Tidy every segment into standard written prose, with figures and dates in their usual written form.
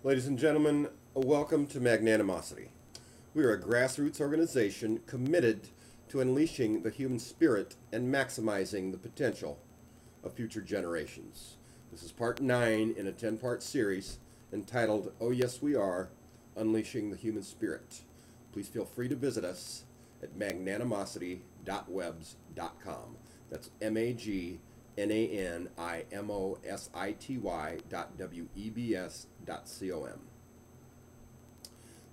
Ladies and gentlemen, welcome to Magnanimosity. We are a grassroots organization committed to unleashing the human spirit and maximizing the potential of future generations. This is part 9 in a 10-part series entitled, Oh Yes We Are, Unleashing the Human Spirit. Please feel free to visit us at magnanimosity.webs.com. That's magnanimosity.webs.com.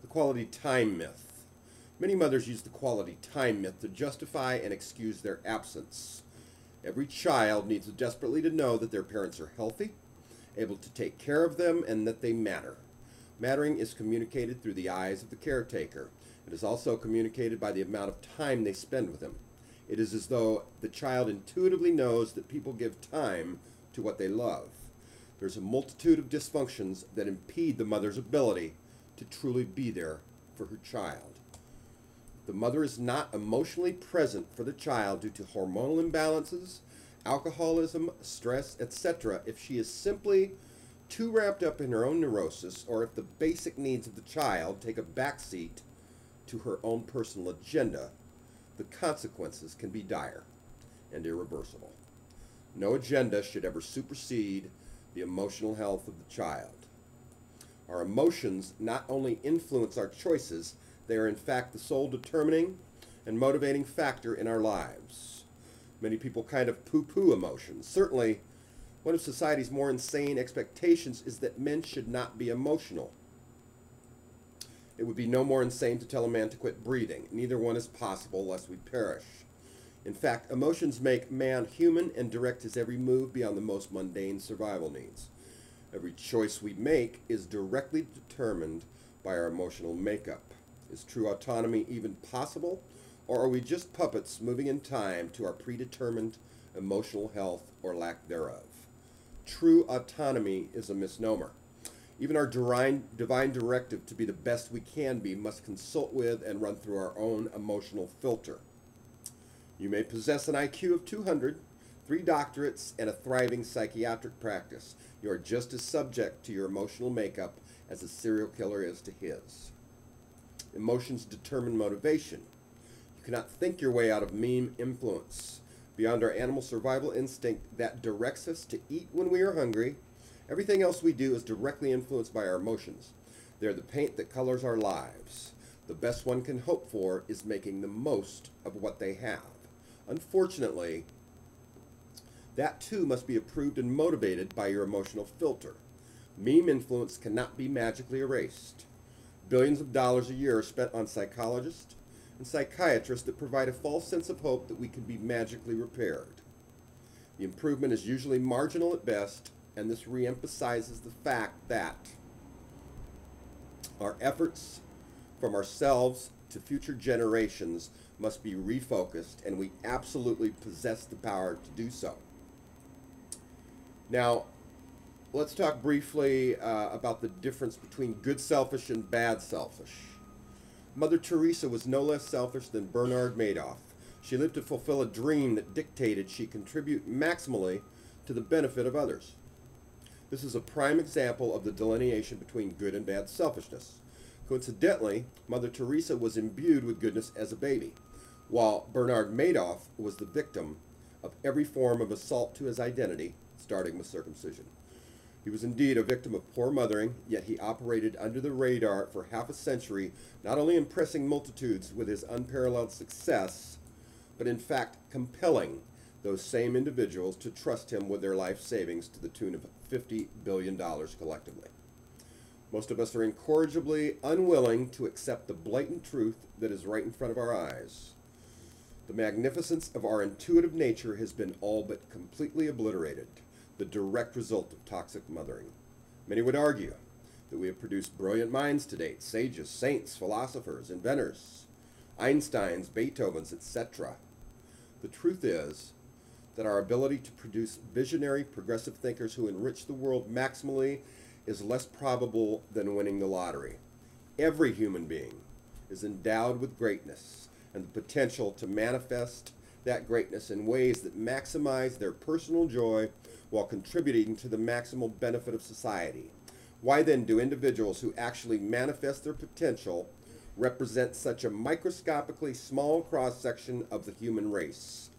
The quality time myth. Many mothers use the quality time myth to justify and excuse their absence. Every child needs desperately to know that their parents are healthy, able to take care of them, and that they matter. Mattering is communicated through the eyes of the caretaker. It is also communicated by the amount of time they spend with him. It is as though the child intuitively knows that people give time to what they love. There's a multitude of dysfunctions that impede the mother's ability to truly be there for her child. The mother is not emotionally present for the child due to hormonal imbalances, alcoholism, stress, etc. if she is simply too wrapped up in her own neurosis, or if the basic needs of the child take a backseat to her own personal agenda, the consequences can be dire and irreversible. No agenda should ever supersede the emotional health of the child. Our emotions not only influence our choices, they are in fact the sole determining and motivating factor in our lives. Many people kind of poo-poo emotions. Certainly, one of society's more insane expectations is that men should not be emotional. It would be no more insane to tell a man to quit breathing. Neither one is possible lest we perish. In fact, emotions make man human and direct his every move beyond the most mundane survival needs. Every choice we make is directly determined by our emotional makeup. Is true autonomy even possible, or are we just puppets moving in time to our predetermined emotional health or lack thereof? True autonomy is a misnomer. Even our divine directive to be the best we can be must consult with and run through our own emotional filter. You may possess an IQ of 200, 3 doctorates, and a thriving psychiatric practice. You are just as subject to your emotional makeup as a serial killer is to his. Emotions determine motivation. You cannot think your way out of meme influence. Beyond our animal survival instinct that directs us to eat when we are hungry, everything else we do is directly influenced by our emotions. They're the paint that colors our lives. The best one can hope for is making the most of what they have. Unfortunately, that too must be approved and motivated by your emotional filter. Meme influence cannot be magically erased. Billions of dollars a year are spent on psychologists and psychiatrists that provide a false sense of hope that we can be magically repaired. The improvement is usually marginal at best, and this reemphasizes the fact that our efforts from ourselves to future generations must be refocused, and we absolutely possess the power to do so. Now, let's talk briefly about the difference between good selfish and bad selfish. Mother Teresa was no less selfish than Bernard Madoff. She lived to fulfill a dream that dictated she contribute maximally to the benefit of others. This is a prime example of the delineation between good and bad selfishness. Coincidentally, Mother Teresa was imbued with goodness as a baby, while Bernard Madoff was the victim of every form of assault to his identity, starting with circumcision. He was indeed a victim of poor mothering, yet he operated under the radar for half a century, not only impressing multitudes with his unparalleled success, but in fact compelling those same individuals to trust him with their life savings to the tune of $50 billion collectively. Most of us are incorrigibly unwilling to accept the blatant truth that is right in front of our eyes. The magnificence of our intuitive nature has been all but completely obliterated, the direct result of toxic mothering. Many would argue that we have produced brilliant minds to date, sages, saints, philosophers, inventors, Einsteins, Beethovens, etc. The truth is that our ability to produce visionary, progressive thinkers who enrich the world maximally is less probable than winning the lottery. Every human being is endowed with greatness and the potential to manifest that greatness in ways that maximize their personal joy while contributing to the maximal benefit of society. Why then do individuals who actually manifest their potential represent such a microscopically small cross-section of the human race?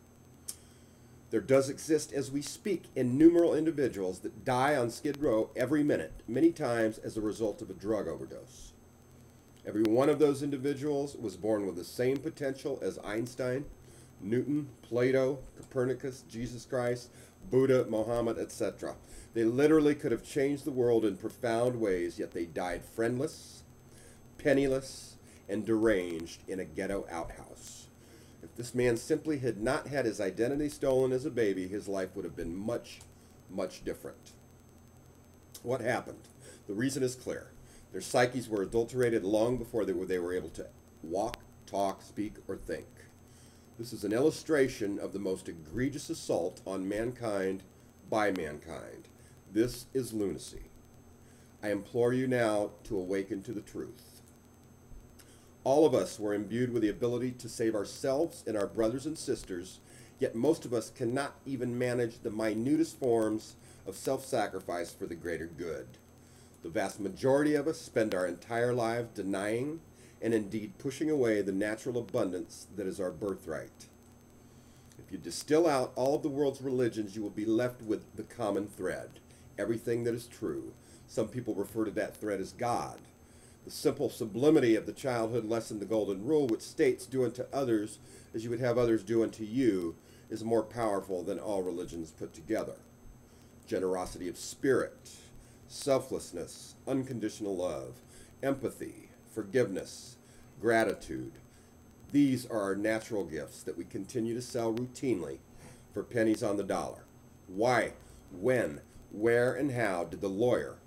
There does exist, as we speak, innumerable individuals that die on Skid Row every minute, many times as a result of a drug overdose. Every one of those individuals was born with the same potential as Einstein, Newton, Plato, Copernicus, Jesus Christ, Buddha, Muhammad, etc. They literally could have changed the world in profound ways, yet they died friendless, penniless, and deranged in a ghetto outhouse. If this man simply had not had his identity stolen as a baby, his life would have been much, much different. What happened? The reason is clear. Their psyches were adulterated long before they were able to walk, talk, speak, or think. This is an illustration of the most egregious assault on mankind by mankind. This is lunacy. I implore you now to awaken to the truth. All of us were imbued with the ability to save ourselves and our brothers and sisters, yet most of us cannot even manage the minutest forms of self-sacrifice for the greater good. The vast majority of us spend our entire lives denying and indeed pushing away the natural abundance that is our birthright. If you distill out all of the world's religions, you will be left with the common thread, everything that is true. Some people refer to that thread as God. The simple sublimity of the childhood lesson, the golden rule, which states, do unto others as you would have others do unto you, is more powerful than all religions put together. Generosity of spirit, selflessness, unconditional love, empathy, forgiveness, gratitude. These are our natural gifts that we continue to sell routinely for pennies on the dollar. Why, when, where, and how did the lawyer,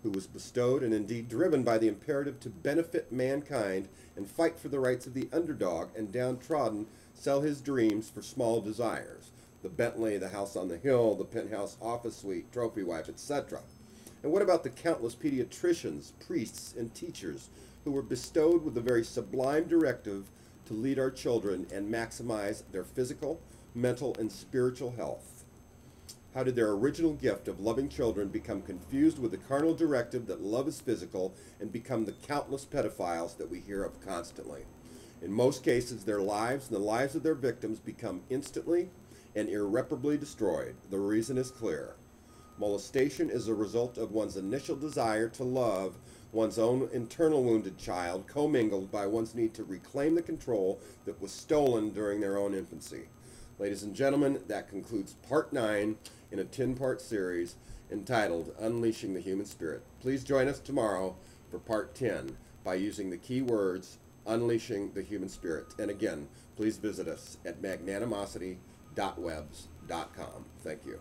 who was bestowed and indeed driven by the imperative to benefit mankind and fight for the rights of the underdog and downtrodden, sell his dreams for small desires? The Bentley, the house on the hill, the penthouse office suite, trophy wife, etc. And what about the countless pediatricians, priests, and teachers who were bestowed with the very sublime directive to lead our children and maximize their physical, mental, and spiritual health? How did their original gift of loving children become confused with the carnal directive that love is physical and become the countless pedophiles that we hear of constantly? In most cases, their lives and the lives of their victims become instantly and irreparably destroyed. The reason is clear. Molestation is a result of one's initial desire to love one's own internal wounded child, commingled by one's need to reclaim the control that was stolen during their own infancy. Ladies and gentlemen, that concludes Part 9 in a 10-part series entitled Unleashing the Human Spirit. Please join us tomorrow for Part 10 by using the keywords Unleashing the Human Spirit. And again, please visit us at magnanimosity.webs.com. Thank you.